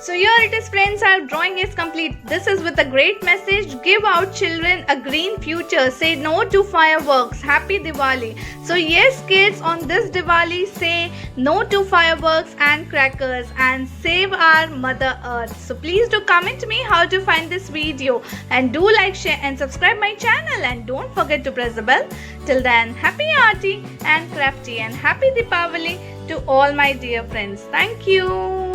So here it is, friends, our drawing is complete. This is with a great message: give our children a green future, say no to fireworks, happy Diwali. So yes kids, on this Diwali say no to fireworks and crackers and save our mother earth. So please do comment me how to find this video, and do like, share and subscribe my channel, and don't forget to press the bell. Till then, happy Arty and Crafty and happy Deepawali to all my dear friends. Thank you.